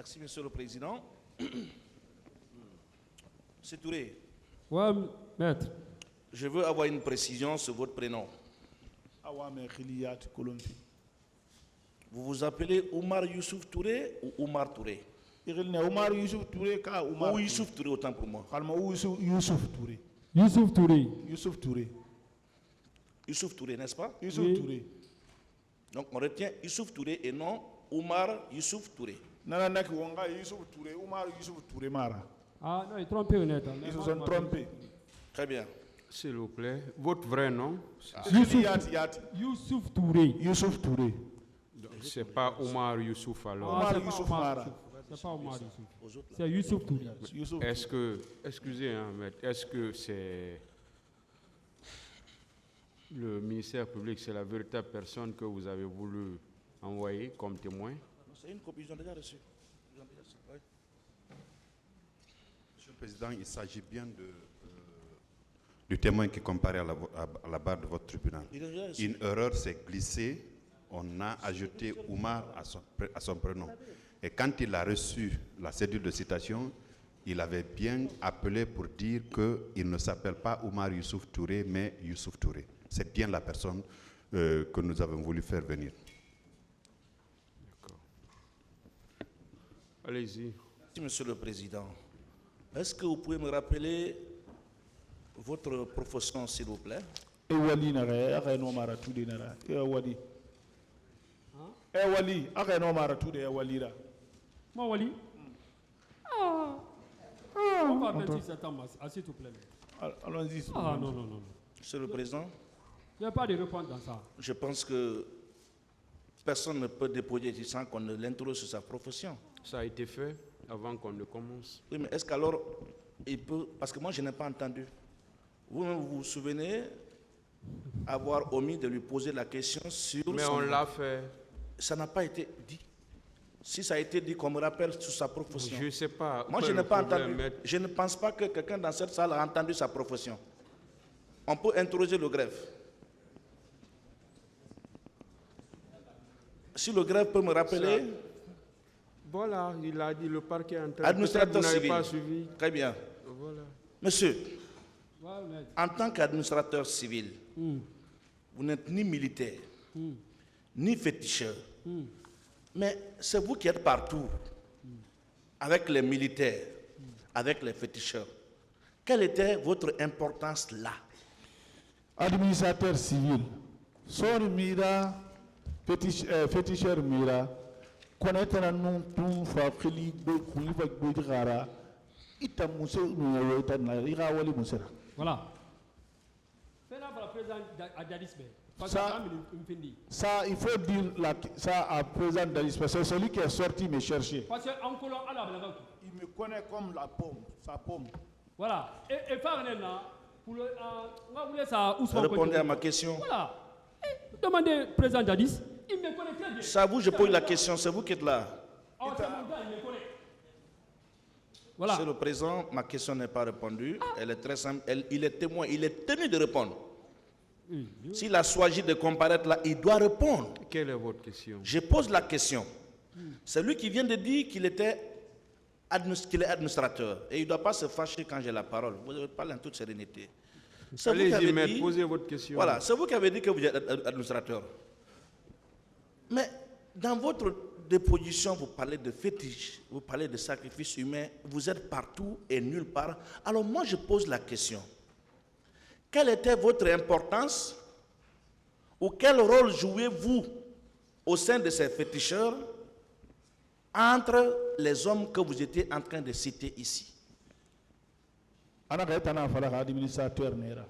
Merci, Monsieur le Président. C'est Touré. Ouais, maître. Je veux avoir une précision sur votre prénom. Vous vous appelez Oumar Youssouf Touré ou Oumar Touré? Oumar Youssouf Touré ka Oumar Ou Youssouf Touré autant pour moi. Youssouf Touré. Youssouf Touré. Youssouf Touré. Youssouf Touré, n'est-ce pas? Youssouf Oui. Touré. Donc on retient Youssouf Touré et non Oumar Youssouf Touré. Nana nak wanga Youssouf Touré, Oumar Youssouf Touré mara. Ah non, il trompé honnête. Ils se sont trompés. Très bien. S'il vous plaît, votre vrai nom, Youssouf Touré. Youssouf Touré. c'est pas Omar Youssouf alors. Omar c'est pas Youssouf Omar Mara. Youssouf. C'est pas Omar Youssouf. Aux autres, là. C'est Youssouf Touré. Youssouf. Est-ce que, excusez, hein, maître, est-ce que c'est le ministère public, c'est la véritable personne que vous avez voulu envoyer comme témoin? Non, c'est une copie, ils ont déjà reçu. Oui. Monsieur le Président, il s'agit bien du témoin qui comparait à la barre de votre tribunal. Ils ont déjà reçu. Une erreur s'est glissée, on a ajouté Oumar à son prénom. Et quand il a reçu la cédule de citation, il avait bien appelé pour dire qu'il ne s'appelle pas Oumar Youssouf Touré, mais Youssouf Touré. C'est bien la personne que nous avons voulu faire venir. D'accord. Allez-y. Merci, Monsieur le Président. Est-ce que vous pouvez me rappeler votre profession, s'il vous plaît? Wali nara, aka no mara tude nara. Wali. Wali, aka no mara tude Wali ra. Moi, Wali. On va avertir cet homme, s'il te plaît. Allons-y. Ah non, non, non. Monsieur le Président, Il n'y a pas de réponse dans ça. je pense que personne ne peut déposer ici sans qu'on ne l'interroge sur sa profession. Ça a été fait avant qu'on ne commence. Oui, mais est-ce qu'alors, il peut... Parce que moi, je n'ai pas entendu. Vous-même, vous vous souvenez avoir omis de lui poser la question sur... Mais son- on l'a fait. Ça n'a pas été dit. Si ça a été dit, qu'on me rappelle sur sa profession. Je ne sais pas. Moi, quel je est n'ai le pas problème, entendu. maître? Je ne pense pas que quelqu'un dans cette salle a entendu sa profession. On peut interroger le greffe. Si le greffe peut me rappeler, Voilà, il a dit le parquet est en train. administrateur Peut-être vous n'avez civil. pas suivi. Très bien. Voilà. Monsieur, Ouais, maître. en tant qu'administrateur civil, vous n'êtes ni militaire, ni féticheur. Mais c'est vous qui êtes partout, avec les militaires, avec les féticheurs. Quelle était votre importance là? Administrateur civil. Son mira, féticheur mira, connaître un nom tout fakili, bouillard, ita mousse, nous ita na, ira wali moussera. Voilà. Fais-la pour la présidente Adadisme. Parce Ça- Ça, il faut dire ça à présent d'Alice, parce que c'est celui qui est sorti me chercher. Parce qu'en colon, à la blague. Il me connaît comme la pomme, sa pomme. Voilà. Et faire un là, pour le. On va vous laisser ça. Répondez à ma question. Voilà. Demandez président Dadis. Il me connaît très bien. C'est à vous, je pose la question, c'est vous qui êtes là. Ah, c'est mon gars, il me connaît. Voilà. Monsieur le Président, ma question n'est pas répondue. Elle est très simple. Il est témoin, il est tenu de répondre. S'il a choisi de comparaître là, il doit répondre. Quelle est votre question? Je pose la question. C'est lui qui vient de dire qu'il est administrateur. Et il ne doit pas se fâcher quand j'ai la parole. Vous parlez en toute sérénité. C'est vous qui Allez-y, avez maître, dit- posez votre question. Voilà, c'est vous qui avez dit que vous êtes administrateur. Mais dans votre déposition, vous parlez de fétiche, vous parlez de sacrifice humain, vous êtes partout et nulle part. Alors moi, je pose la question. Quelle était votre importance ou quel rôle jouez-vous au sein de ces féticheurs entre les hommes que vous étiez en train de citer ici? Ana kaya fala ka administrateur nera.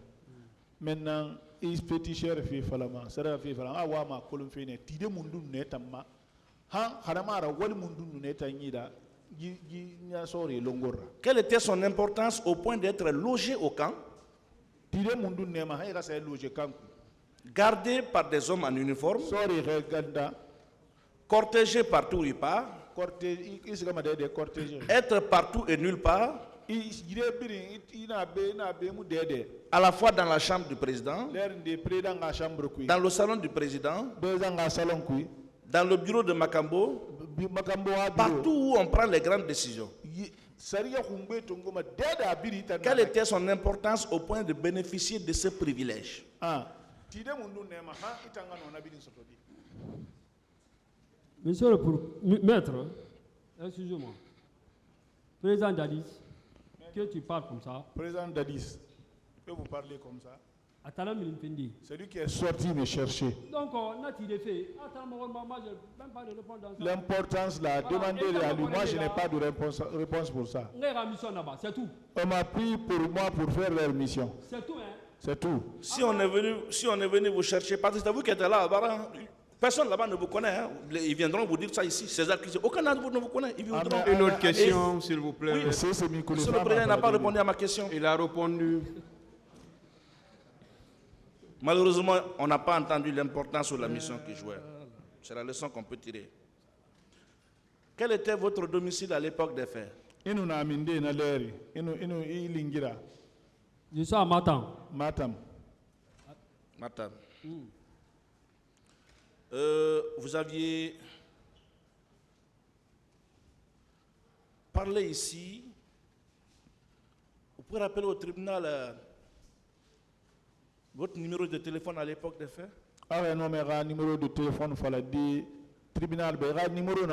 Maintenant, il féticheur fait falama, sera fait falama. Ah wa ma kolon fait ne tide mundu neta ma. Ha hanamara wali mundu neta nyida. Gi nya sori longora. Quelle était son importance au point d'être logé au camp, Tide mundu nema ha ira sa loge kanku. gardé par des hommes en uniforme, Sori reganda. cortégé partout où il part, Cortège, isigama de cortège. être partout et nulle part, Ire biri ina be mu dede. à la fois dans la chambre du président, L'air de président nga chambre kui. dans le salon du président, Bezanga salon kui. dans le bureau de Makambo, Partout où on prend les grandes décisions. Quelle était son importance au point de bénéficier de ce privilège? Monsieur le maître, excusez-moi. Président Dadis, que tu parles comme ça. Président Dadis, que vous parlez comme ça. Celui qui est sorti me chercher. Donc, on a tiré fait. Moi, je n'ai même pas de réponse dans ça. L'importance, là, demandez à lui. Moi, je n'ai pas de réponse pour ça. C'est tout. On m'a pris pour moi pour faire leur mission. C'est tout, hein? C'est tout. Si on est venu vous chercher, parce que c'est vous qui êtes là, personne là-bas ne vous connaît. Hein. Ils viendront vous dire ça ici. César Christ, aucun d'entre vous ne vous connaît. Ils viendront. Une autre question, s'il vous plaît. Oui, monsieur le Président n'a pas répondu à ma question. Il a répondu. Malheureusement, on n'a pas entendu l'importance de la mission qu'il jouait. C'est la leçon qu'on peut tirer. Quel était votre domicile à l'époque des faits? Je suis à Matam. Matam. Vous aviez parlé ici. Vous pouvez rappeler au tribunal votre numéro de téléphone à l'époque des faits? Ah non, mais le numéro de téléphone, il fallait dire tribunal. Le numéro de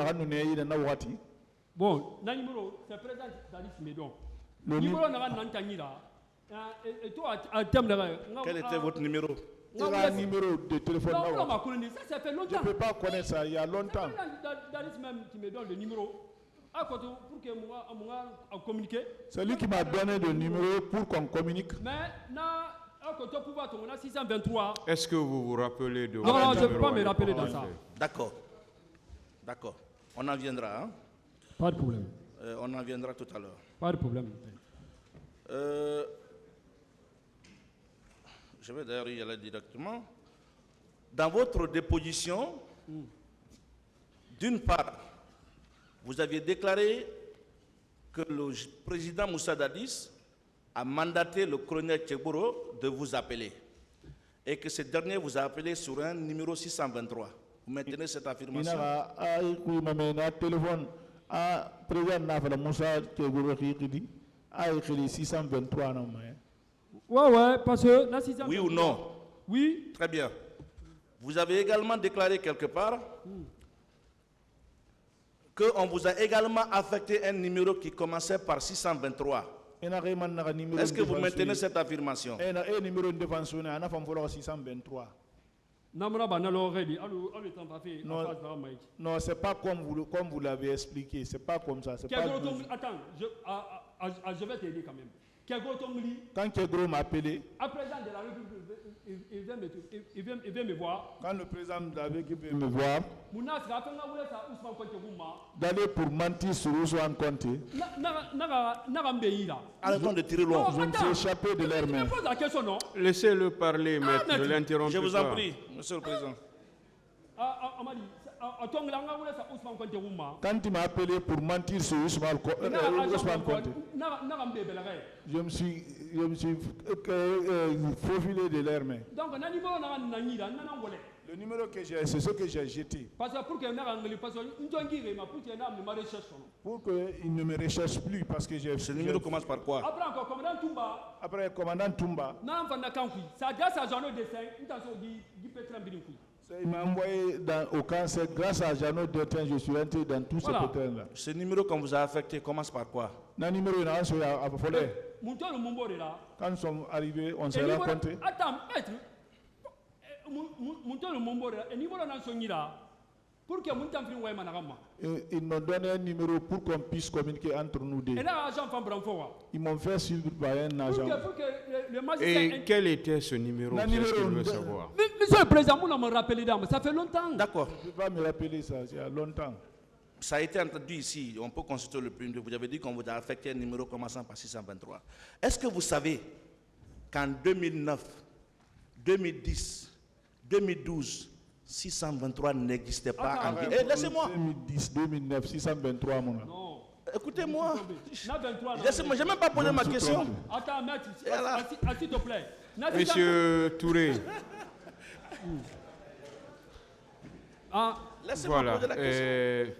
bon, le numéro, c'est le président Dadis Médon. Le numéro quel était votre numéro? Le numéro de téléphone. Non, ça fait longtemps. Je ne peux pas connaître ça, il y a longtemps. C'est Dadis même qui me donne le numéro. Pour que on communique. C'est lui qui m'a donné le numéro pour qu'on communique. Mais est-ce que vous vous rappelez de non, je ne peux pas me rappeler de ça. D'accord. On en viendra. Hein? Pas de problème. On en viendra tout à l'heure. Pas de problème. Je vais d'ailleurs y aller directement. Dans votre déposition, d'une part, vous aviez déclaré que le président Moussa Dadis a mandaté le colonel Tchegoro de vous appeler et que ce dernier vous a appelé sur un numéro 623. Vous maintenez cette affirmation? Ouais, parce que... Oui ou non? Oui. Très bien. Vous avez également déclaré quelque part qu'on vous a également affecté un numéro qui commençait par 623. Est-ce que vous maintenez cette affirmation? Non, c'est pas comme vous l'avez expliqué. C'est pas comme ça. Attends, je vais t'aider quand même. Quand Kegro m'a appelé, il vient me voir. Quand le président de la République vient me voir, d'aller pour mentir sur Ousmane Konté, arrêtons de tirer loin. Je me suis échappé de leurs mains. Laissez-le parler, maître. Ne l'interrompez pas. Je vous en prie, monsieur le président. Quand il m'a appelé pour mentir sur Ousmane Konté, je me suis faufilé de leurs mains. Le numéro que j'ai, c'est ce que j'ai jeté. Pour qu'ils ne me recherchent plus, parce que j'ai... Ce numéro commence par quoi? Après, commandant Toumba. Il m'a envoyé au camp, c'est grâce à Jeannot Détain, je suis entré dans tout ce pétrin-là. Ce numéro qu'on vous a affecté commence par quoi? Le numéro il a à Follet. Quand nous sommes arrivés, on s'est rencontrés. Attends, maître. Ils m'ont donné un numéro pour qu'on puisse communiquer entre nous deux. Ils m'ont fait suivre par un agent. Et quel était ce numéro? C'est ce que je veux savoir. Monsieur le président, vous me rappelez, ça fait longtemps. D'accord. Je ne peux pas me rappeler ça, il y a longtemps. Ça a été entendu ici, on peut consulter le premier. Vous avez dit qu'on vous a affecté un numéro commençant par 623. Est-ce que vous savez qu'en 2009, 2010, 2012, 623 n'existait pas en Guinée? Laissez-moi. 2010, 2009, 623, mon ami. Non. Écoutez-moi. Laissez-moi, je n'ai même pas posé ma question. Attends, maître, s'il te plaît. Monsieur Touré. Laissez-moi poser la question.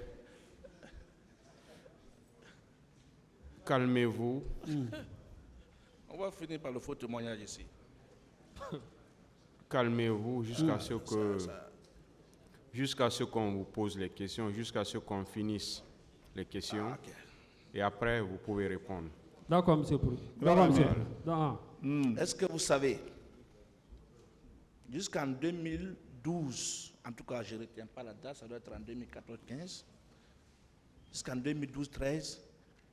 Calmez-vous. On va finir par le faux témoignage ici. Calmez-vous jusqu'à ce qu'on vous pose les questions, jusqu'à ce qu'on finisse les questions. Ok. Et après, vous pouvez répondre. D'accord, monsieur. D'accord, monsieur. Est-ce que vous savez, jusqu'en 2012, en tout cas je ne retiens pas la date, ça doit être en 2014-15, jusqu'en 2012-13,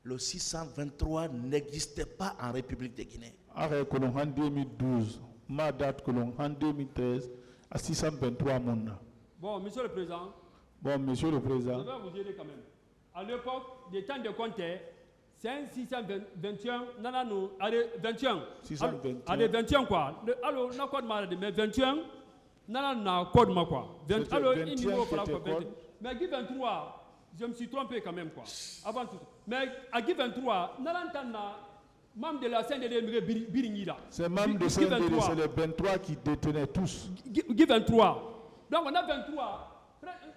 le 623 n'existait pas en République de Guinée. Arrêt que l'on en 2012, ma date que l'on en 2013, à 623 monna. Bon, monsieur le président, Bon, monsieur le je président, vais vous aider quand même. À l'époque des temps de Comté, c'est un 621, non, non, non, allez, 21. 621. Allez, 21 quoi. Alors, on a code malade, mais 21, non, non, non, code ma quoi. C'était Alors, 21 il niveau qui était code. Mais Guy 23, je me suis trompé quand même quoi. Avant tout. Mais à Guy 23, non, non, non, membre de la CNDD Biringida. c'est même de ces c'est les 23 qui détenaient tous. Guy 23. Donc, on a 23.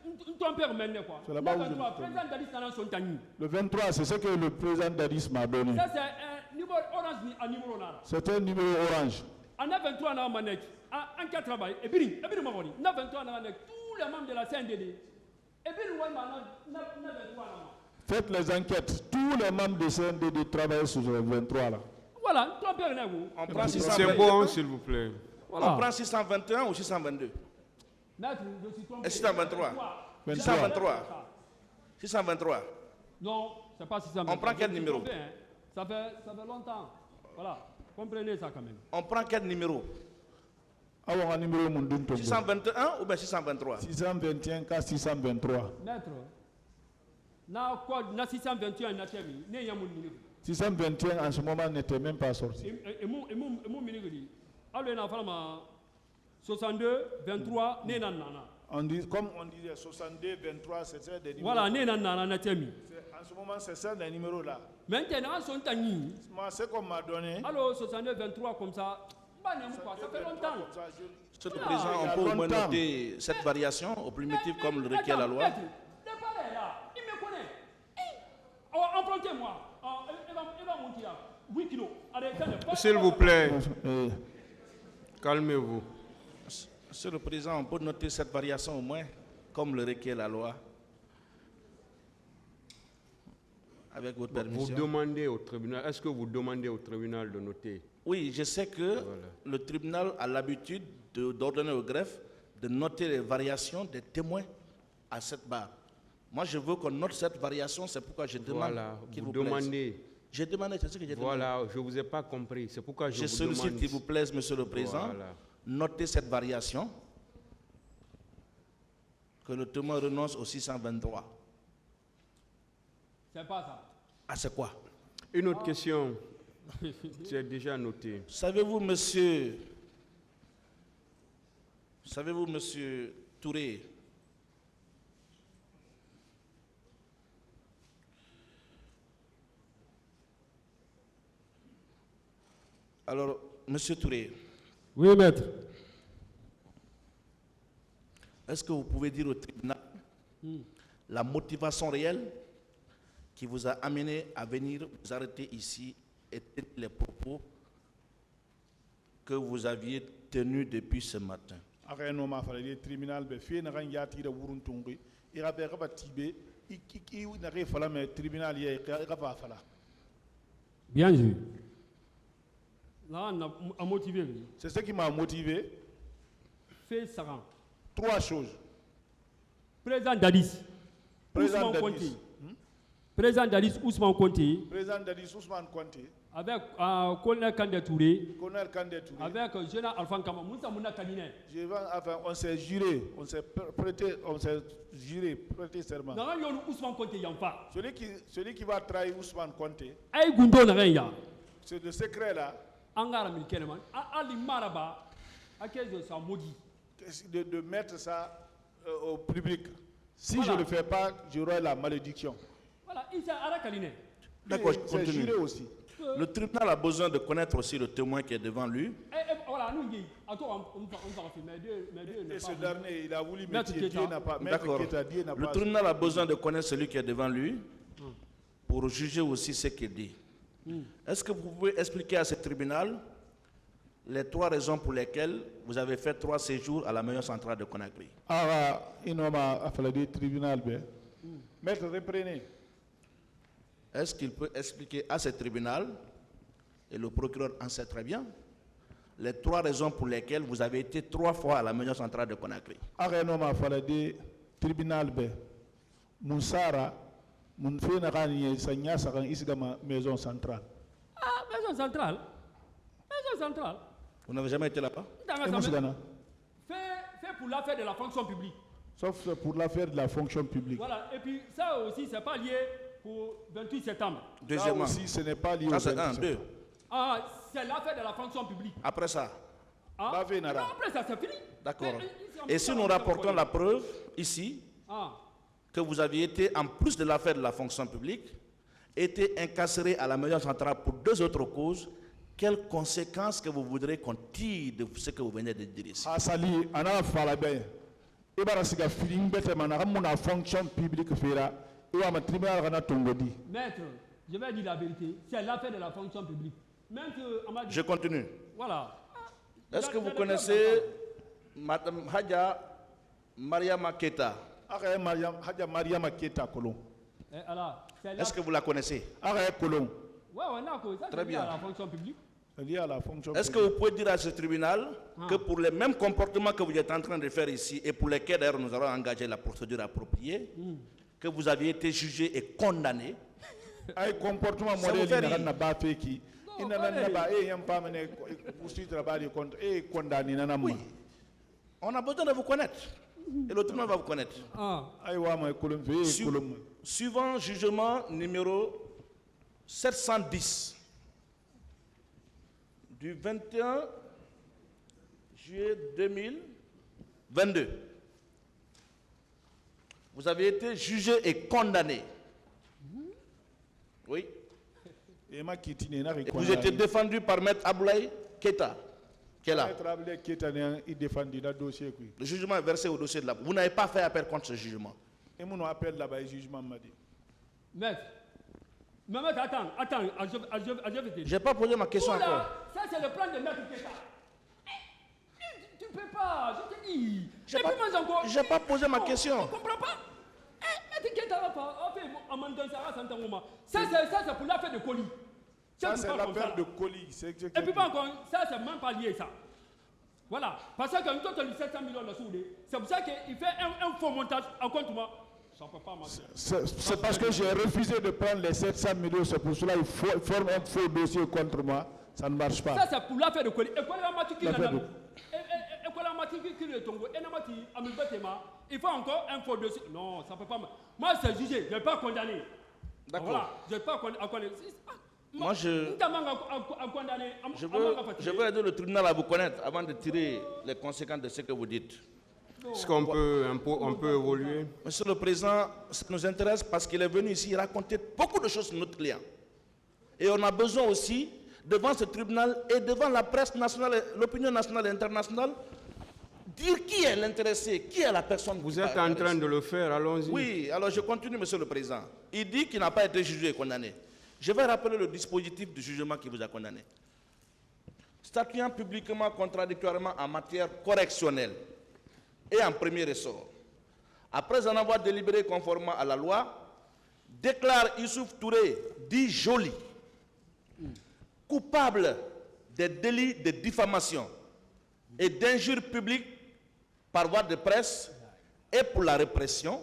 Une trompeur maintenant quoi. C'est là-bas où je 23, me président Dadis dans son tani. Le 23, c'est ce que le président Dadis m'a donné. Ça, c'est un niveau orange à niveau là. C'est un numéro orange. En a 23 dans Manek, en 4 travail, et bien, Mamoni, en a 23 dans Manek, tous les membres de la CNDD, et bien, on a 23 là. Faites les enquêtes. Tous les membres de CNDD travaillent sur le 23 là. Voilà, trompeur là vous. On prend C'est 621, bon, s'il vous plaît. on prend 621 ou 622? Maître, je suis trompé. Et 623? 623. 623. Non, c'est pas 623. On prend quel Je suis numéro? trompé, hein. Ça fait longtemps. Voilà, comprenez ça quand même. On prend quel numéro? Alors, un numéro mondoun 621 ou bien 623? 621 qu'à 623. Maître, na code na 621 na termi, ne yamun numéro. 621 en ce moment n'était même pas sorti. Et mon numéro dit, alors na fala 62 23 ne nan nana. On dit, comme on disait 62, 23, c'est ça des numéros. Voilà, ne nan nana na termi. En ce moment, c'est ça des numéros là. Maintenant, son tani. Moi, ce qu'on m'a donné. Alors, 62 23 comme ça, bah, ça fait longtemps. Monsieur le Président, on peut au moins noter cette variation au primitif comme le requiert la loi. Il me connaît. Empruntez-moi. Il va monter là. 8 kilos. S'il vous plaît, calmez-vous. Monsieur le Président, on peut noter cette variation au moins comme le requiert la loi. Avec votre permission. Vous demandez au tribunal, est-ce que vous demandez au tribunal de noter? Oui, je sais que le tribunal a l'habitude d'ordonner au greffe de noter les variations des témoins à cette barre. Moi, je veux qu'on note cette variation, c'est pourquoi je demande Voilà, qu'il vous vous plaise. demandez. J'ai demandé, c'est ce que j'ai demandé. Voilà, je ne vous ai pas compris. C'est pourquoi je Je vous sollicite demande. qu'il vous plaise, Monsieur le Président, Voilà. notez cette variation, que le témoin renonce au 623. C'est pas ça. Ah, c'est quoi? Une autre question. C'est déjà noté. Savez-vous, monsieur Touré, alors, monsieur Touré, Oui, maître. est-ce que vous pouvez dire au tribunal la motivation réelle qui vous a amené à venir vous arrêter ici et tenir les propos que vous aviez tenus depuis ce matin? Après, nous avons fait le tribunal, il y a un yati de Wuruntungi, il y a un Tibé, il y a un tribunal, il y a un Bien vu. Là, on a motivé. C'est ce qui m'a motivé. Fait ça. 3 choses. Président Dadis. Président Ousmane Dadis. Conté. Président Dadis Ousmane Conté. Président Dadis Ousmane Conté. Avec colonel Kandé Touré. Colonel Kandé Touré. Avec général Alpha Kama. Moussa Mouna Kabine. On s'est juré, on s'est prêté serment. Dans le Ousmane Conté Yamfa. Celui qui va trahir Ousmane Conté, Aïe Gundo Nagaya. c'est le secret là, Angara Milkeneman. Ali Maraba. À quel de ça maudit. de mettre ça au public. Si Voilà. je ne le fais pas, j'aurai la malédiction. Voilà, il s'est Arakaliné. D'accord, je C'est continue. juré aussi. Le tribunal a besoin de connaître aussi le témoin qui est devant lui. Voilà, nous, on va filmer deux. Et ce dernier, il a voulu Maître métier, Dieu Keita. n'a pas. D'accord. Maître Keita, Dieu n'a Le pas. tribunal a besoin de connaître celui qui est devant lui pour juger aussi ce qu'il dit. Est-ce que vous pouvez expliquer à ce tribunal les 3 raisons pour lesquelles vous avez fait 3 séjours à la meilleure centrale de Conakry? Ah, inoma afala du tribunal be. Maître, reprenez. Est-ce qu'il peut expliquer à ce tribunal, et le procureur en sait très bien, les 3 raisons pour lesquelles vous avez été 3 fois à la meilleure centrale de Conakry? Ah, inoma afala du tribunal be. Moussara, mun fe na gani sanya sakan isigama maison centrale. Ah, maison centrale. Maison centrale. Vous n'avez jamais été là-bas? Dans Et la Moussigana, fait pour l'affaire de la fonction publique. sauf pour l'affaire de la fonction publique. Voilà. Et puis ça aussi, c'est pas lié pour 28 septembre. Là Deuxièmement, aussi, ce n'est pas lié ça au c'est 1, 27. 2. Ah, c'est l'affaire de la fonction publique. Après ça, Ah, Bavé Nara. non, après ça, c'est fini. d'accord. Mais, Et si nous rapportons la preuve ici, Ah, que vous aviez été, en plus de l'affaire de la fonction publique, été incarcéré à la meilleure centrale pour 2 autres causes, quelles conséquences que vous voudrez qu'on tire de ce que vous venez de dire ici? Asali, ana fala be. Ibara siga filim bete mana muna fonction publique fera. Iwa ma tribunal kana tongodi. maître, je vais dire la vérité. C'est l'affaire de la fonction publique. Même que, on m'a dit, Je continue. voilà. Est-ce que Dans- vous dans connaissez Madame Hadja Mariama Keita? Aga Hadja Mariama Keita kolon. Eh, alors, c'est Est-ce que vous la connaissez? Aga kolon. Ouais, on a quoi. Ça, Très c'est lié bien. à la fonction publique. Lié à la fonction Est-ce que publique. vous pouvez dire à ce tribunal que pour les mêmes comportements que vous êtes en train de faire ici et pour lesquels d'ailleurs nous allons engager la procédure appropriée, que vous aviez été jugé et condamné, Ay comportement Ça vous modèle fait ina rire? na ba feki. Non, Ina pas na rire. ba yam pa mene poursuite travail contre condamné na oui, on a besoin de vous connaître. Et le tribunal va vous connaître. Ah, Ay wa ma kolon fe Su- kolon. Suivant jugement numéro 710 du 21 juillet 2022, vous avez été jugé et condamné. Oui. E ma kitine na Et vous étiez défendu par Maître Aboulaye Keita, qui est là. Travailler Keita ne il défendu dans dossier qui. Le jugement est versé au dossier de la. Vous n'avez pas fait appel contre ce jugement. Et mon appel là-bas jugement m'a dit. maître. Mais maître, attends, je vais te dire. Je n'ai pas posé ma question Oula, encore. ça c'est le plan de maître Keita. Tu peux pas, je te dis. J'ai Et pas- puis moi encore. j'ai pas posé ma Non, question. On comprend pas. Maître Keita va pas. En fait, on m'a donné ça à un moment. Ça c'est pour l'affaire de colis. Ça tu c'est parles comme l'affaire ça. de colis, c'est Et puis exactement. pas encore, ça c'est même pas lié ça. Voilà. Parce que quand on a 700 millions de sous, c'est pour ça qu'il fait un faux montage en compte moi. Ça peut pas marcher. C'est parce que j'ai refusé de prendre les 700 millions, c'est pour cela qu'il forme un faux dossier contre moi. Ça ne marche Ça pas. c'est pour l'affaire de colis. Et quoi la matière qui L'affaire n'a de- et quoi la matière qui est tombée. Et la matière, à me battre, il faut encore un faux dossier. Non, ça peut pas marcher. Moi c'est jugé, je ne vais pas condamner. D'accord. Voilà, je ne vais pas condamner. Moi, je veux aider le tribunal à vous connaître avant de tirer les conséquences de ce que vous dites. Est-ce qu'on peut, on peut évoluer? Monsieur le Président, ça nous intéresse parce qu'il est venu ici raconter beaucoup de choses sur notre client. Et on a besoin aussi, devant ce tribunal et devant la presse nationale, l'opinion nationale et internationale, dire qui est l'intéressé, qui est la personne. Vous qui êtes va en train de le faire, allons-y. Oui, alors je continue, Monsieur le Président. Il dit qu'il n'a pas été jugé et condamné. Je vais rappeler le dispositif du jugement qui vous a condamné. Statuant publiquement contradictoirement en matière correctionnelle et en premier ressort, après en avoir délibéré conformément à la loi, déclare Youssouf Touré, dit Joly, coupable des délits de diffamation et d'injure publique par voie de presse et pour la répression,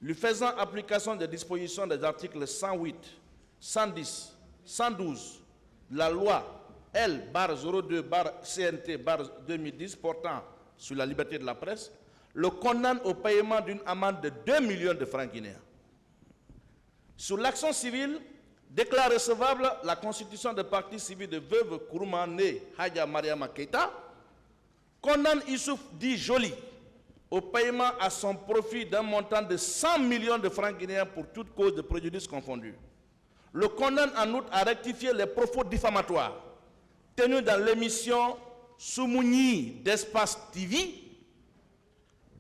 lui faisant application des dispositions des articles 108, 110, 112 de la loi L-02-CNT-2010 portant sur la liberté de la presse, le condamne au paiement d'une amende de 2 millions de francs guinéens. Sur l'action civile, déclare recevable la constitution de partie civile de veuve Kourouma née Hadja Mariama Keita, condamne Youssouf dit Joly au paiement à son profit d'un montant de 100 millions de francs guinéens pour toute cause de préjudice confondue. Le condamne en outre à rectifier les propos diffamatoires tenus dans l'émission Soumouni d'Espace TV,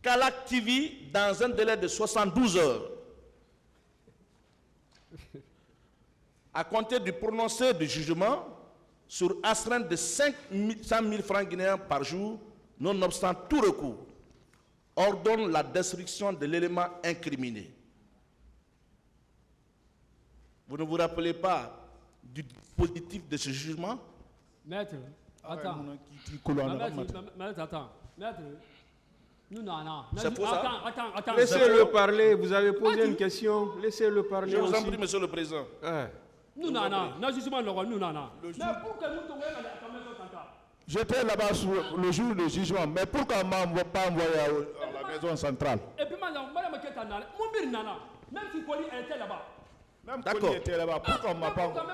Kalak TV, dans un délai de 72 heures. à compter du prononcé du jugement sur astreinte de 100 000 francs guinéens par jour, nonobstant tout recours, ordonne la destruction de l'élément incriminé. Vous ne vous rappelez pas du dispositif de ce jugement? Maître, attends. Maître, attends. Maître, nous, non. C'est pour ça? Attends. Laissez-le parler, vous avez posé une question. Laissez-le parler. Je vous en aussi. prie, monsieur le président. Nous, non. Jugement, nous, non. Mais pour que nous tombions à la maison centrale. J'étais là-bas le jour du jugement, mais pourquoi ne m'a pas envoyé à la maison centrale? Et puis, madame Keta, mon bir nana, même si Koli était là-bas. Même D'accord. Koli était là-bas, pourquoi ne m'a pas envoyé?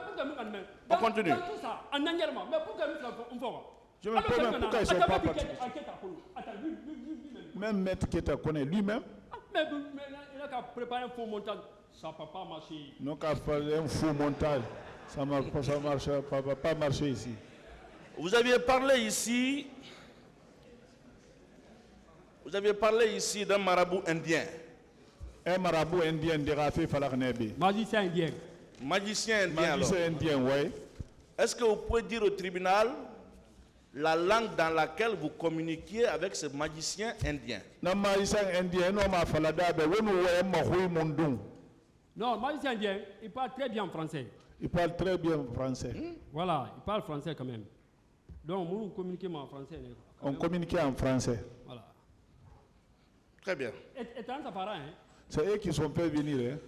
On continue. Dans tout ça, en engagement, mais pourquoi nous faisons? Je me demande même pourquoi ils ne sont pas partis. Même Maître Keta connaît lui-même. Mais il a qu'à préparer un faux montage. Ça ne peut pas marcher. Non, qu'à faire un faux montage. Ça ne va pas marcher ici. Vous aviez parlé ici d'un marabout indien. Un marabout indien de Rafi Falaknebi. Magicien indien. Magicien indien, alors. Magicien indien, oui. Est-ce que vous pouvez dire au tribunal la langue dans laquelle vous communiquiez avec ce magicien indien? Non, magicien indien, non, ma falada, ben, oui, nous, non, magicien indien, il parle très bien français. Il parle très bien français. Voilà, il parle français quand même. Donc, nous communiquons en français. On communiquait en français. Voilà. Très bien. Et tant ça paraît, hein? C'est eux qui sont fait venir. Hein.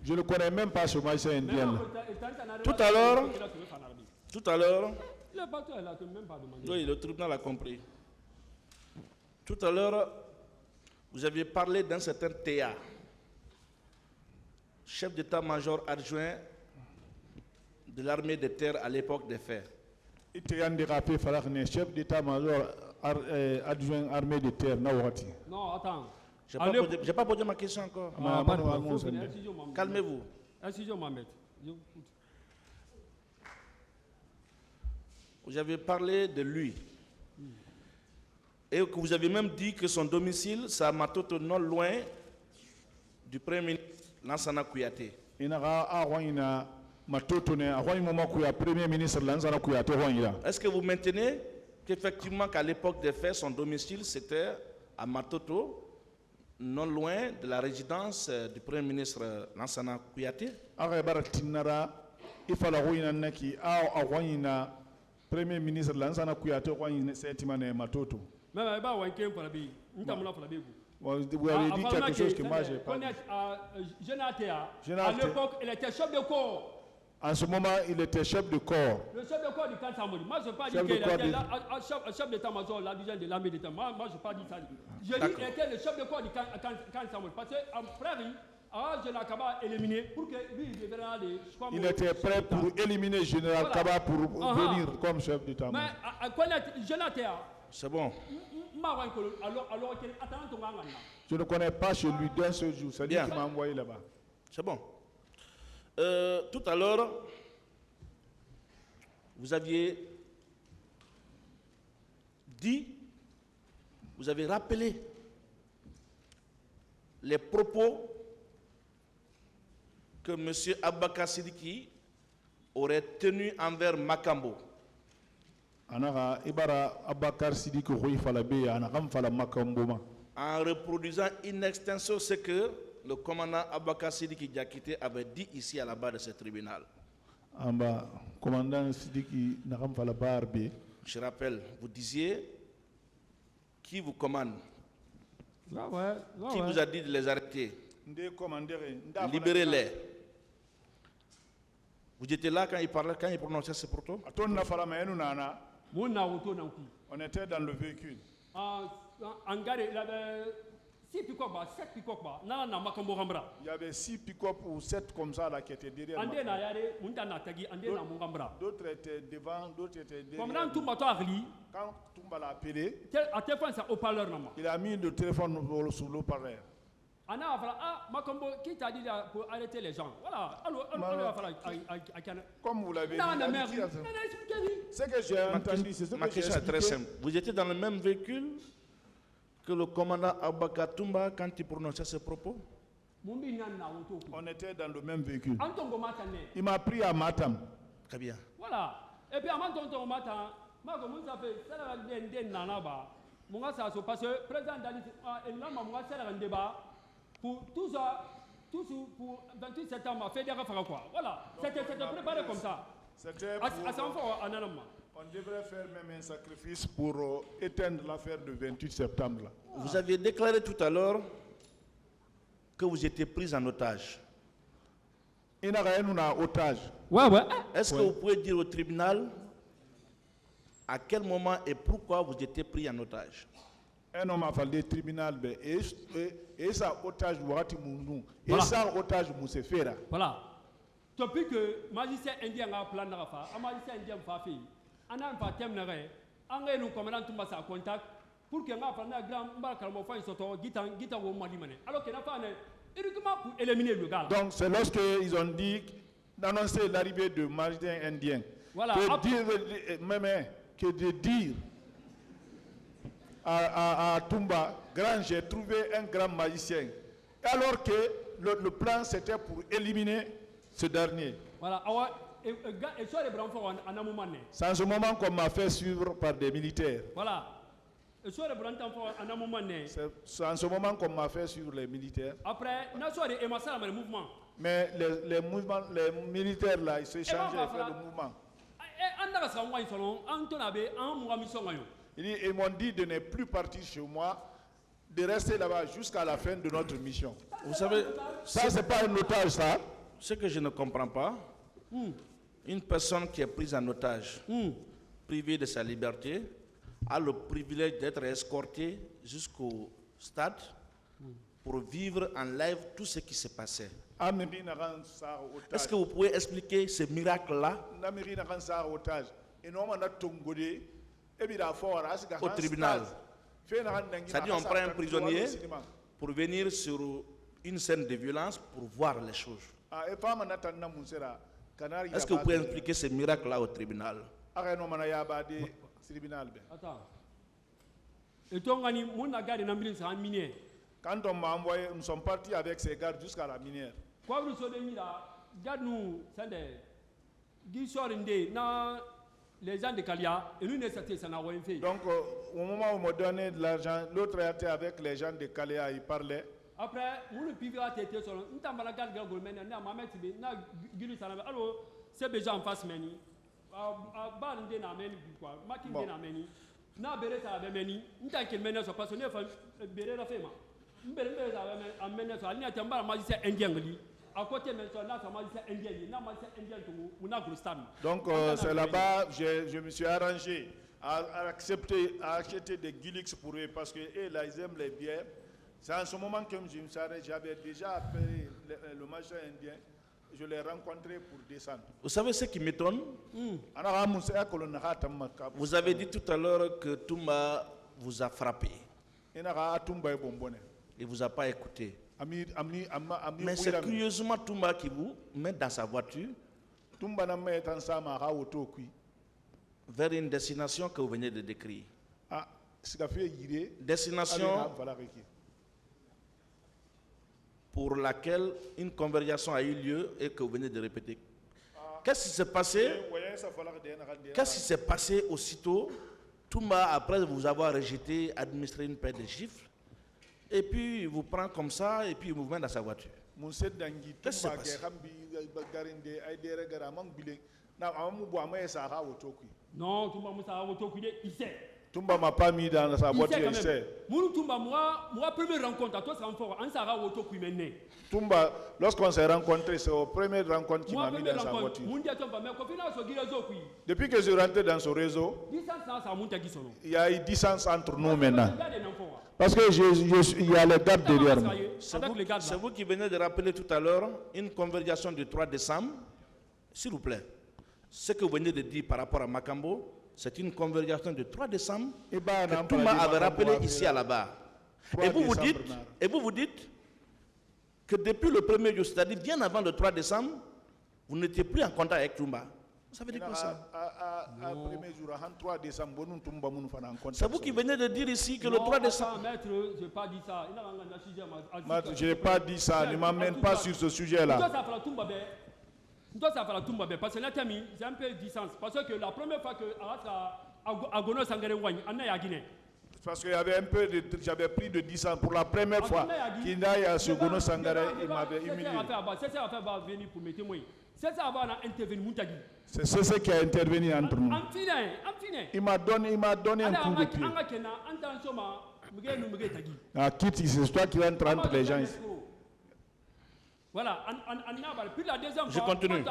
Je ne connais même pas ce magicien indien. Tout à l'heure, le bateau, elle a même pas demandé. oui, le tribunal a compris. Tout à l'heure, vous aviez parlé d'un certain Théa, chef d'état-major adjoint de l'armée de terre à l'époque des faits. Chef d'état-major adjoint armée de terre. Non, attends. Je n'ai pas posé ma question encore. Calmez-vous. Vous avez parlé de lui. Et que vous avez même dit que son domicile, c'est à Matoto, non loin du Premier ministre Lansana Kouyaté. Est-ce que vous maintenez qu'effectivement, qu'à l'époque des faits, son domicile, c'était à Matoto, non loin de la résidence du Premier ministre Lansana Kouyaté? Premier ministre Lansana Kouyaté Matoto. Vous avez dit quelque chose que moi j'ai pas dit. À l'époque, il était chef de corps. En ce moment, il était chef de corps. Le chef de corps du camp Samori. Moi, je n'ai pas dit qu'il était chef d'état-major, l'adjoint de l'armée d'État. Moi, je n'ai pas dit ça. Je dis qu'il était le chef de corps du camp Samori. Parce qu'après, Général Kaba éliminé pour que lui, il devienne il était prêt pour éliminer Général Kaba pour venir comme chef d'état-major. Mais à connaître Général Théa. C'est bon. Je ne connais pas chez lui d'un seul jour. C'est lui qui m'a envoyé là-bas. C'est bon. Tout à l'heure, vous aviez dit, vous avez rappelé les propos que M. Abakar Sidiki aurait tenus envers Makambo. En reproduisant in extenso ce que le commandant Abakar Sidiki Diakité avait dit ici à la barre de ce tribunal. Je rappelle, vous disiez qui vous commande, qui vous a dit de les arrêter, libérez-les. Vous étiez là quand il parlait, quand il prononçait ce propos? On était dans le véhicule. Il avait 6 pick-up, 7 pick-up. Il y avait 6 pick-up ou 7 comme ça là qui étaient derrière. D'autres étaient devant, d'autres étaient derrière. Quand Toumba l'a appelé, il a mis le téléphone sur l'eau-parleur. Makambo, qui t'a dit pour arrêter les gens? Voilà. Comme vous l'avez dit, ce que j'ai entendu, c'est ce que j'ai expliqué. Ma question est très simple. Vous étiez dans le même véhicule que le commandant Abakar Toumba quand il prononçait ses propos? On était dans le même véhicule. Antongo Matane. Il m'a pris à Matam. Très bien. Voilà. Et puis avant tonton Matan, moi comme vous savez, ça la den nanaba. Mon gars ça se passe président Dali et là mon gars ça la débat pour tout ça pour 28 septembre fédéral faire quoi. Voilà. C'était préparé comme ça. C'était on devrait faire même un sacrifice pour éteindre l'affaire du 28 septembre. Là. Vous aviez déclaré tout à l'heure que vous étiez pris en otage. Il n'a rien en otage. Ouais. Est-ce que vous pouvez dire au tribunal à quel moment et pourquoi vous étiez pris en otage? Un homme a fallu le tribunal et ça otage Wati Mounou et ça otage Moussefera. Voilà. Depuis que magicien indien a plan d'affaires, un magicien indien fa fi, on a pas terminé. On est nous commandant tout ça contact pour que on a fait grand barcal mo fa soto gitan wo mali mané. Alors que n'a pas uniquement pour éliminer le gars. Donc c'est lorsque ils ont dit d'annoncer l'arrivée de magicien indien. Voilà. Que de dire à Toumba, grand, j'ai trouvé un grand magicien. Alors que le plan c'était pour éliminer ce dernier. Voilà. Et soit les blancs en un moment. C'est en ce moment qu'on m'a fait suivre par des militaires. Voilà. Et soit les blancs en un moment. C'est en ce moment qu'on m'a fait suivre les militaires. Après, n'a soit les émassades dans le mouvement. Mais les militaires là, ils se changeaient et fait le mouvement. Ils m'ont dit de ne plus partir chez moi, de rester là-bas jusqu'à la fin de notre mission. Vous savez, ça c'est pas un otage, ça. Ce que je ne comprends pas, une personne qui est prise en otage, privée de sa liberté, a le privilège d'être escortée jusqu'au stade pour vivre en live tout ce qui s'est passé. Est-ce que vous pouvez expliquer ce miracle-là au tribunal? C'est-à-dire on prend un prisonnier pour venir sur une scène de violence pour voir les choses. Est-ce que vous pouvez expliquer ce miracle-là au tribunal? Attends. Et toi, quand on m'a envoyé, nous sommes partis avec ces gardes jusqu'à la minière. Les gens de Kalia, et nous ne fait. Donc, au moment où on m'a donné de l'argent, l'autre était avec les gens de Kalia, il parlait. Après, nous le pivot a été sur nous t'en balade le gourmet, n'a maman tibi, n'a gilu salame. Alors, c'est déjà en face meni. Balde na meni quoi, matin na meni. Na bere ta be meni, n'ta qu'il mène sur passionné fa bere la fema. Bere bere a mène sur alnia tamba magicien indien li. À côté maintenant là ça magicien indien, na magicien indien tout on a gristan. Donc c'est là-bas je me suis arrangé à acheter des Gilix pour eux parce que là ils aiment les bières. C'est en ce moment que je me suis arrêté, j'avais déjà appelé le magicien indien. Je l'ai rencontré pour descendre. Vous savez ce qui m'étonne? Vous avez dit tout à l'heure que Toumba vous a frappé. Il ne vous a pas écouté. Mais c'est curieusement Toumba qui vous met dans sa voiture vers une destination que vous venez de décrire. Destination pour laquelle une conversation a eu lieu et que vous venez de répéter. Qu'est-ce qui s'est passé? Qu'est-ce qui s'est passé aussitôt? Toumba, après vous avoir rejeté, administré une paire de gifles, et puis il vous prend comme ça, et puis il vous met dans sa voiture. Qu'est-ce qui s'est passé? Non, Toumba Moussa il sait. Toumba m'a pas mis dans sa voiture, il sait. Toumba, moi, première rencontre, à toi, c'est un fort. On s'arrête au Toku maintenant. Toumba, lorsqu'on s'est rencontrés, c'est la première rencontre qui m'a mis dans sa voiture. Depuis que je suis rentré dans ce réseau, il y a eu distance entre nous maintenant. Parce que il y a les gardes derrière moi. C'est vous qui venez de rappeler tout à l'heure une conversation du 3 décembre. S'il vous plaît, ce que vous venez de dire par rapport à Makambo, c'est une conversation du 3 décembre que Toumba avait rappelé ici à la barre. Et vous vous dites que depuis le 1er jour, c'est-à-dire bien avant le 3 décembre, vous n'étiez plus en contact avec Toumba. Ça veut dire quoi ça? C'est vous qui venez de dire ici que le 3 décembre... Maître, je n'ai pas dit ça. Je n'ai pas dit ça, ne m'amène pas sur ce sujet-là. Parce que là, j'ai un peu de distance. Parce que la première fois que Agono Sangare Wany, Anna Yagine. Parce qu'il y avait un peu de, j'avais pris de distance pour la première fois qu'il aille à Agono Sangare, il m'avait humilié. C'est ce qui a intervenu entre nous. Il m'a donné un coup de pied. Ah, quitte, c'est toi qui rentre entre les gens ici. Voilà, puis la deuxième je fois, continue.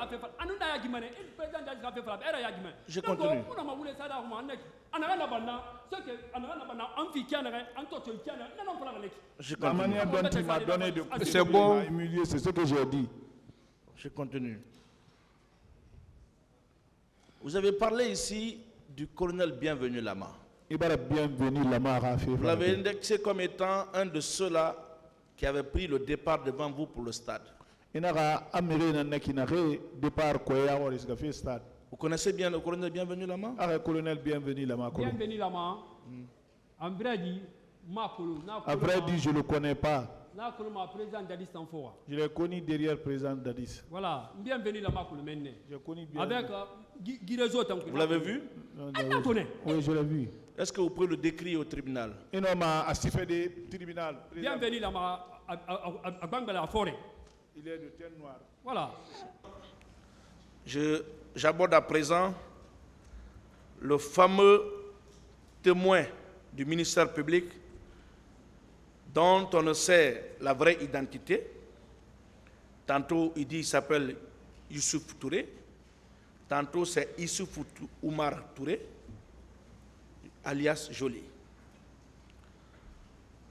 Je continue. La manière dont il m'a donné de coups, C'est bon. humilié, c'est ce que j'ai dit. Je continue. Vous avez parlé ici du colonel Bienvenu Lama. Vous l'avez indexé comme étant un de ceux-là qui avait pris le départ devant vous pour le stade. Vous connaissez bien le colonel Bienvenu Lama? Bienvenu Lama. En vrai dit, je ne le connais pas. Je l'ai connu derrière le président Dadis. Voilà, Bienvenu Lama pour le mener. Je connais bien. Avec vous l'avez vu? Oui, je l'ai vu. Est-ce que vous pouvez le décrire au tribunal? Bienvenu Lama à Bangala Forêt. Il est de teint noir. Voilà. J'aborde à présent le fameux témoin du ministère public dont on ne sait la vraie identité. Tantôt il dit qu'il s'appelle Youssouf Touré, tantôt c'est Issouf Oumar Touré, alias Joly.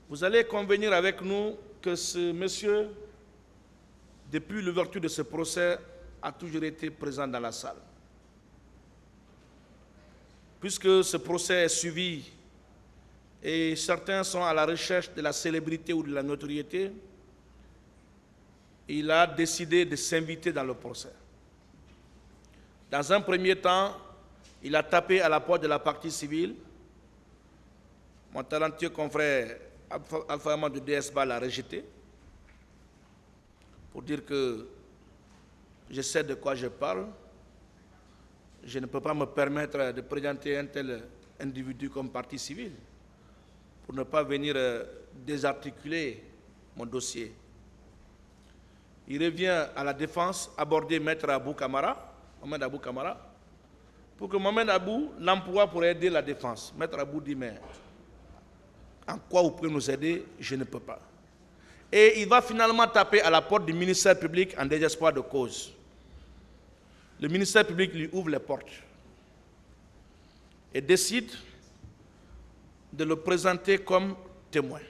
Vous allez convenir avec nous que ce monsieur, depuis l'ouverture de ce procès, a toujours été présent dans la salle. Puisque ce procès est suivi et certains sont à la recherche de la célébrité ou de la notoriété, il a décidé de s'inviter dans le procès. Dans un premier temps, il a tapé à la porte de la partie civile. Mon talentueux confrère Alpha Aman de DSBA l'a rejeté pour dire que je sais de quoi je parle. Je ne peux pas me permettre de présenter un tel individu comme partie civile pour ne pas venir désarticuler mon dossier. Il revient à la défense aborder Maître Abou Kamara, Mohamed Abou Kamara, pour que Mohamed Abou l'emploie pour aider la défense. Maître Abou dit, mais en quoi vous pouvez nous aider? Je ne peux pas. Et il va finalement taper à la porte du ministère public en désespoir de cause. Le ministère public lui ouvre les portes et décide de le présenter comme témoin.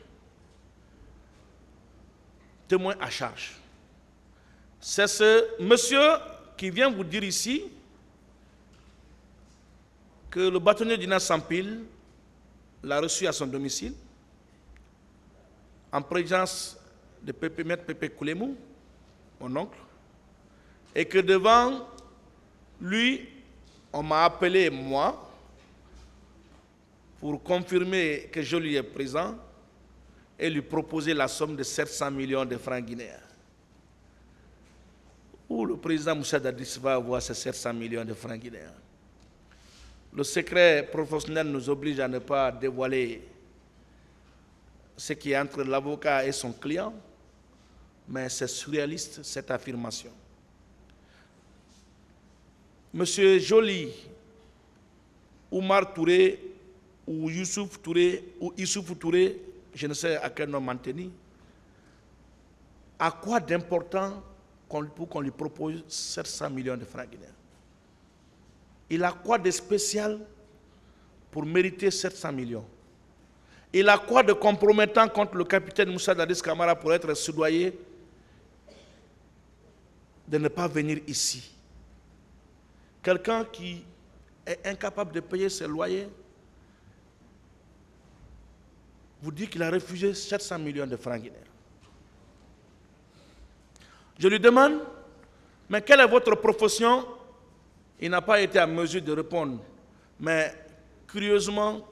Témoin à charge. C'est ce monsieur qui vient vous dire ici que le bâtonnier Dina Sampil l'a reçu à son domicile en présence de Maître Pépé Koulemou, mon oncle, et que devant lui, on m'a appelé moi pour confirmer que je lui ai présent et lui proposer la somme de 700 millions de francs guinéens. Où le président Moussa Dadis va avoir ces 700 millions de francs guinéens. Le secret professionnel nous oblige à ne pas dévoiler ce qui est entre l'avocat et son client, mais c'est surréaliste cette affirmation. Monsieur Joly, Oumar Touré, ou Youssouf Touré, ou Issouf Touré, je ne sais à quel nom m'en tenir, à quoi d'important pour qu'on lui propose 700 millions de francs guinéens? Il a quoi de spécial pour mériter 700 millions? Il a quoi de compromettant contre le capitaine Moussa Dadis Camara pour être soudoyé de ne pas venir ici? Quelqu'un qui est incapable de payer ses loyers vous dit qu'il a refusé 700 millions de francs guinéens. Je lui demande, mais quelle est votre profession? il n'a pas été en mesure de répondre. Mais curieusement,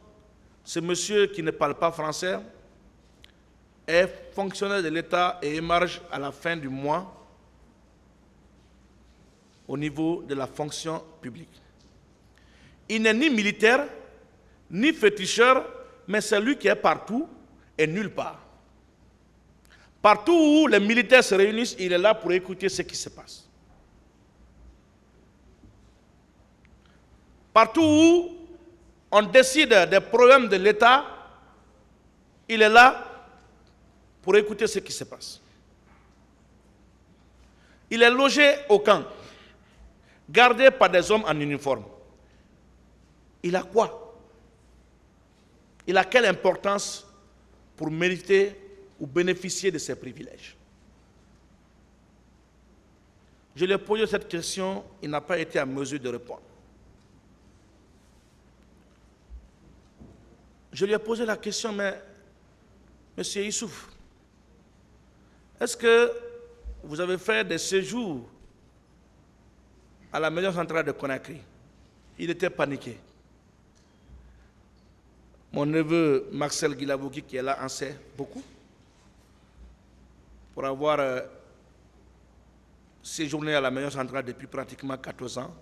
ce monsieur qui ne parle pas français est fonctionnaire de l'État et émarge à la fin du mois au niveau de la fonction publique. Il n'est ni militaire, ni féticheur, mais c'est lui qui est partout et nulle part. Partout où les militaires se réunissent, il est là pour écouter ce qui se passe. Partout où on décide des problèmes de l'État, il est là pour écouter ce qui se passe. Il est logé au camp, gardé par des hommes en uniforme. Il a quoi? Il a quelle importance pour mériter ou bénéficier de ces privilèges? Je lui ai posé cette question, il n'a pas été en mesure de répondre. Je lui ai posé la question, mais Monsieur Issouf, est-ce que vous avez fait des séjours à la maison centrale de Conakry? Il était paniqué. Mon neveu Marcel Guilabouki, qui est là, en sait beaucoup. Pour avoir séjourné à la maison centrale depuis pratiquement 14 ans,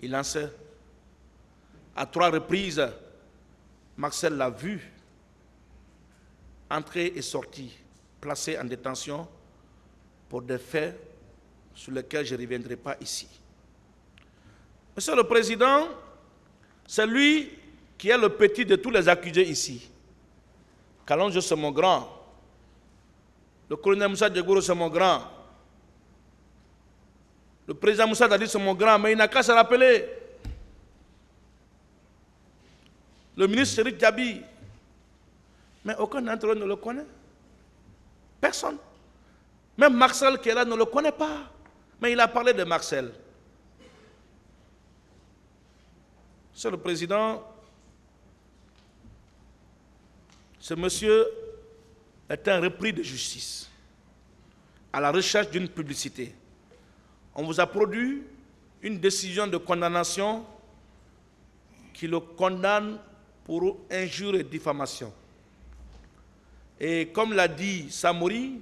il en sait. À 3 reprises, Marcel l'a vu entrer et sortir, placé en détention pour des faits sur lesquels je ne reviendrai pas ici. Monsieur le Président, c'est lui qui est le petit de tous les accusés ici. Kalonjo, c'est mon grand. Le colonel Moussa Djegouro, c'est mon grand. Le président Moussa Dadi, c'est mon grand, mais il n'a qu'à se rappeler. Le ministre Chérif Diaby, mais aucun d'entre eux ne le connaît. Personne. Même Marcel qui est là ne le connaît pas. Mais il a parlé de Marcel. Monsieur le Président, ce monsieur est un repris de justice à la recherche d'une publicité. On vous a produit une décision de condamnation qui le condamne pour injure et diffamation. Et comme l'a dit Samori,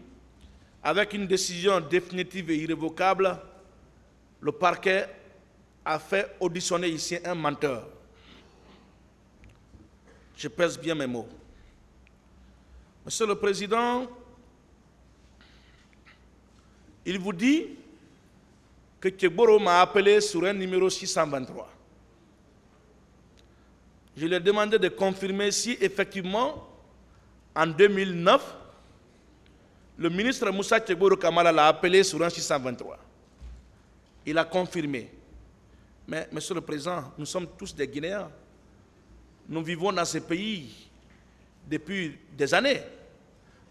avec une décision définitive et irrévocable, le parquet a fait auditionner ici un menteur. Je pèse bien mes mots. Monsieur le Président, il vous dit que Tchegboro m'a appelé sur un numéro 623. Je lui ai demandé de confirmer si effectivement, en 2009, le ministre Moussa Tchegboro Kamara l'a appelé sur un 623. Il a confirmé. Mais, Monsieur le Président, nous sommes tous des Guinéens. Nous vivons dans ce pays depuis des années.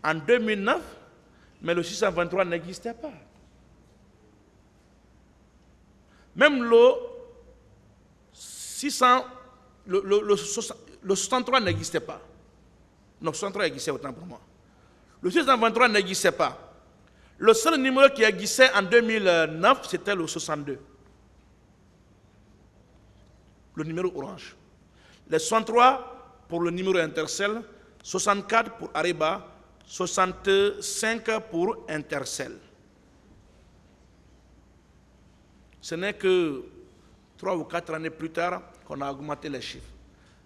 En 2009, mais le 623 n'existait pas. Même le 63 n'existait pas. Non, 63 existait autant pour moi. Le 623 n'existait pas. Le seul numéro qui existait en 2009, c'était le 62. Le numéro orange. Les 63 pour le numéro Intercell, 64 pour Ariba, 65 pour Intercell. Ce n'est que 3 ou 4 années plus tard qu'on a augmenté les chiffres.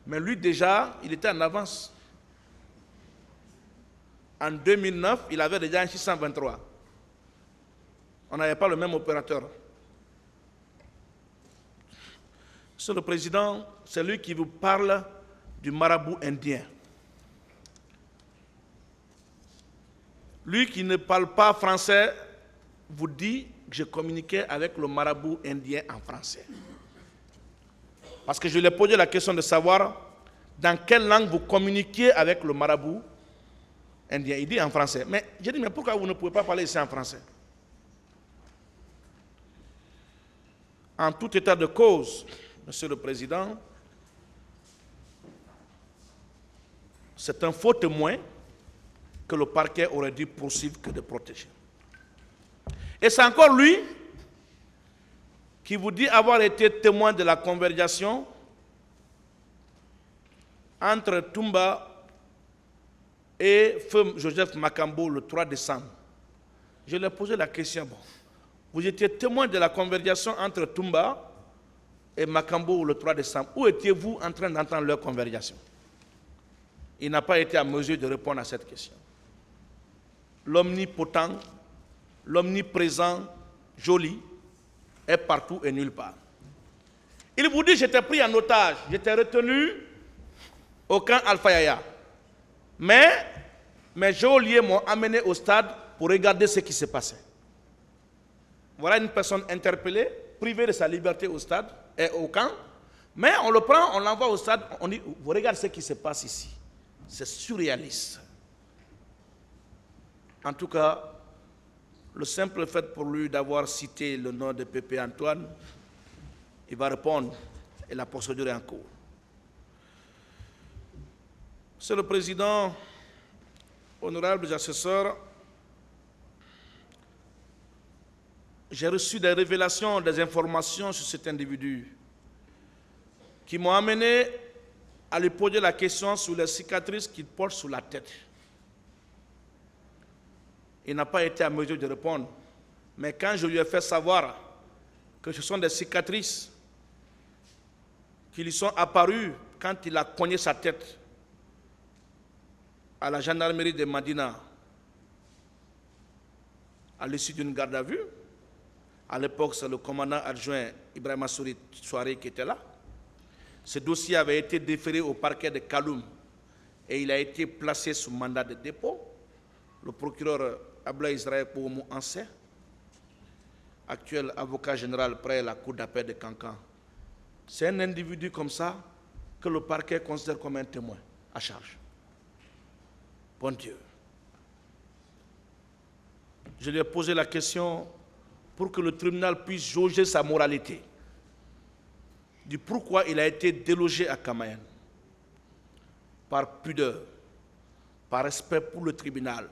Mais lui déjà, il était en avance. En 2009, il avait déjà un 623. On n'avait pas le même opérateur. Monsieur le Président, c'est lui qui vous parle du marabout indien. Lui qui ne parle pas français vous dit que je communiquais avec le marabout indien en français. Parce que je lui ai posé la question de savoir dans quelle langue vous communiquiez avec le marabout indien. Il dit en français. Mais j'ai dit, mais pourquoi vous ne pouvez pas parler ici en français? En tout état de cause, Monsieur le Président, c'est un faux témoin que le parquet aurait dû poursuivre que de protéger. Et c'est encore lui qui vous dit avoir été témoin de la conversation entre Toumba et Feu Joseph Makambo le 3 décembre. Je lui ai posé la question, bon, vous étiez témoin de la conversation entre Toumba et Makambo le 3 décembre. Où étiez-vous en train d'entendre leur conversation? Il n'a pas été en mesure de répondre à cette question. L'omnipotent, l'omniprésent, Joli, est partout et nulle part. Il vous dit, j'étais pris en otage, j'étais retenu au camp Alpha Yaya. Mais mes geôliers m'ont amené au stade pour regarder ce qui se passait. Voilà une personne interpellée, privée de sa liberté au stade et au camp. Mais on le prend, on l'envoie au stade, on dit, vous regardez ce qui se passe ici. C'est surréaliste. En tout cas, le simple fait pour lui d'avoir cité le nom de Pépé Antoine, il va répondre et la procédure est en cours. Monsieur le Président, honorables assesseurs, j'ai reçu des révélations, des informations sur cet individu qui m'ont amené à lui poser la question sur les cicatrices qu'il porte sur la tête. Il n'a pas été en mesure de répondre. Mais quand je lui ai fait savoir que ce sont des cicatrices qui lui sont apparues quand il a cogné sa tête à la gendarmerie de Madina à l'issue d'une garde à vue, à l'époque c'est le commandant adjoint Ibrahima Soiré qui était là. Ce dossier avait été déféré au parquet de Kaloum et il a été placé sous mandat de dépôt. Le procureur Abla Israël Poumou Ansé, actuel avocat général près la cour d'appel de Cancan. C'est un individu comme ça que le parquet considère comme un témoin à charge. Bon Dieu. Je lui ai posé la question pour que le tribunal puisse jauger sa moralité, du pourquoi il a été délogé à Camayen. Par pudeur, par respect pour le tribunal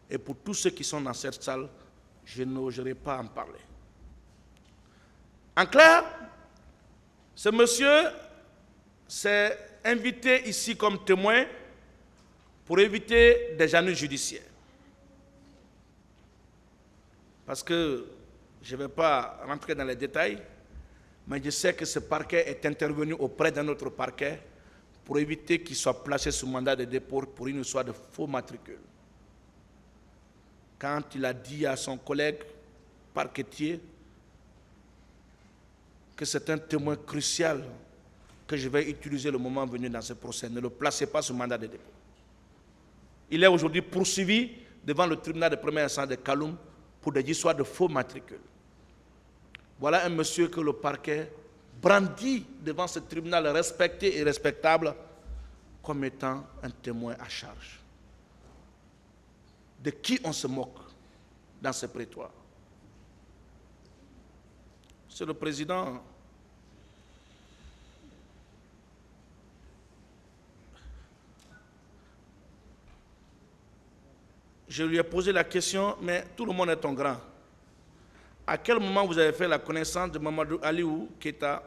et pour tous ceux qui sont dans cette salle, je n'oserai pas en parler. En clair, ce monsieur s'est invité ici comme témoin pour éviter des ennuis judiciaires. Parce que je ne vais pas rentrer dans les détails, mais je sais que ce parquet est intervenu auprès d'un autre parquet pour éviter qu'il soit placé sous mandat de dépôt pour une histoire de faux matricule. Quand il a dit à son collègue parquetier que c'est un témoin crucial que je vais utiliser le moment venu dans ce procès, ne le placez pas sous mandat de dépôt. Il est aujourd'hui poursuivi devant le tribunal de première instance de Kaloum pour des histoires de faux matricules. Voilà un monsieur que le parquet brandit devant ce tribunal respecté et respectable comme étant un témoin à charge. De qui on se moque dans ce prétoire? Monsieur le Président, je lui ai posé la question, mais tout le monde est ton grand. À quel moment vous avez fait la connaissance de Mamadou Aliou, Keita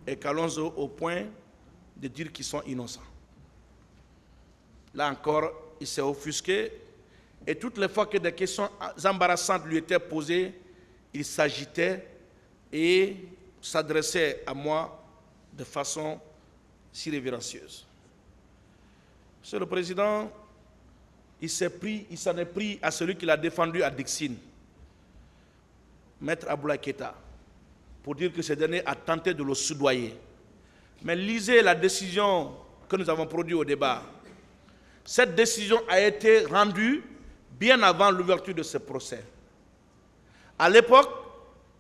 et Kalonzo au point de dire qu'ils sont innocents? Là encore, il s'est offusqué et toutes les fois que des questions embarrassantes lui étaient posées, il s'agitait et s'adressait à moi de façon si révérencieuse. Monsieur le Président, il s'en est pris à celui qui l'a défendu à Dixine, Maître Aboulaye Keita, pour dire que ce dernier a tenté de le soudoyer. Mais lisez la décision que nous avons produite au débat. Cette décision a été rendue bien avant l'ouverture de ce procès. À l'époque,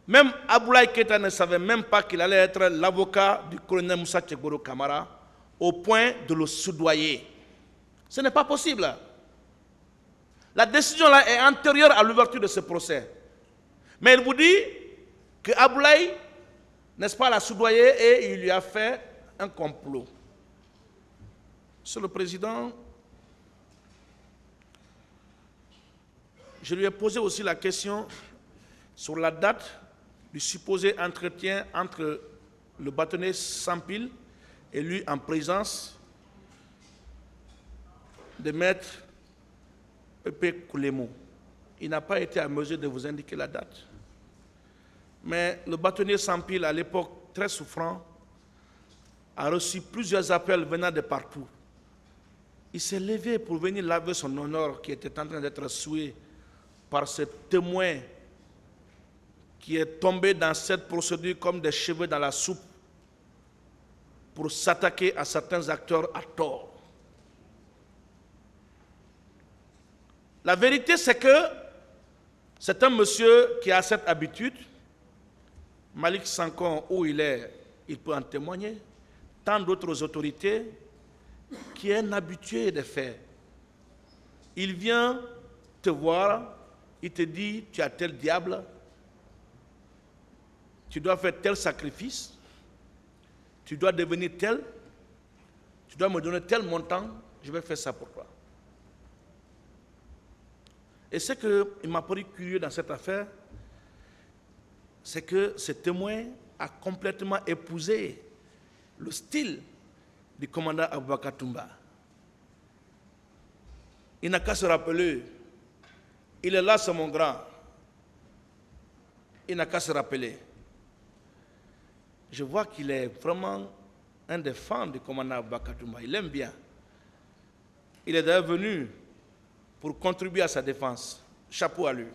même Aboulaye Keita ne savait même pas qu'il allait être l'avocat du colonel Moussa Tchekboro Kamara au point de le soudoyer. Ce n'est pas possible. La décision là est antérieure à l'ouverture de ce procès. Mais il vous dit que Aboulaye, n'est-ce pas, l'a soudoyé et il lui a fait un complot. Monsieur le Président, je lui ai posé aussi la question sur la date du supposé entretien entre le bâtonnier Sampil et lui en présence de maître Pepe Koulemo. Il n'a pas été à mesure de vous indiquer la date. Mais le bâtonnier Sampil, à l'époque très souffrant, a reçu plusieurs appels venant de partout. Il s'est levé pour venir laver son honneur qui était en train d'être souillé par ce témoin qui est tombé dans cette procédure comme des cheveux dans la soupe pour s'attaquer à certains acteurs à tort. La vérité, c'est que c'est un monsieur qui a cette habitude. Malik Sankon, où il est, il peut en témoigner. Tant d'autres autorités, qui est un habitué des faits. Il vient te voir, il te dit, tu as tel diable, tu dois faire tel sacrifice, tu dois devenir tel, tu dois me donner tel montant, je vais faire ça pour toi. Et ce qui m'a paru curieux dans cette affaire, c'est que ce témoin a complètement épousé le style du commandant Aboubakar Toumba. Il n'a qu'à se rappeler, il est là, c'est mon grand. Il n'a qu'à se rappeler. Je vois qu'il est vraiment un des fans du commandant Aboubakar Toumba. Il l'aime bien. Il est d'ailleurs venu pour contribuer à sa défense. Chapeau à lui.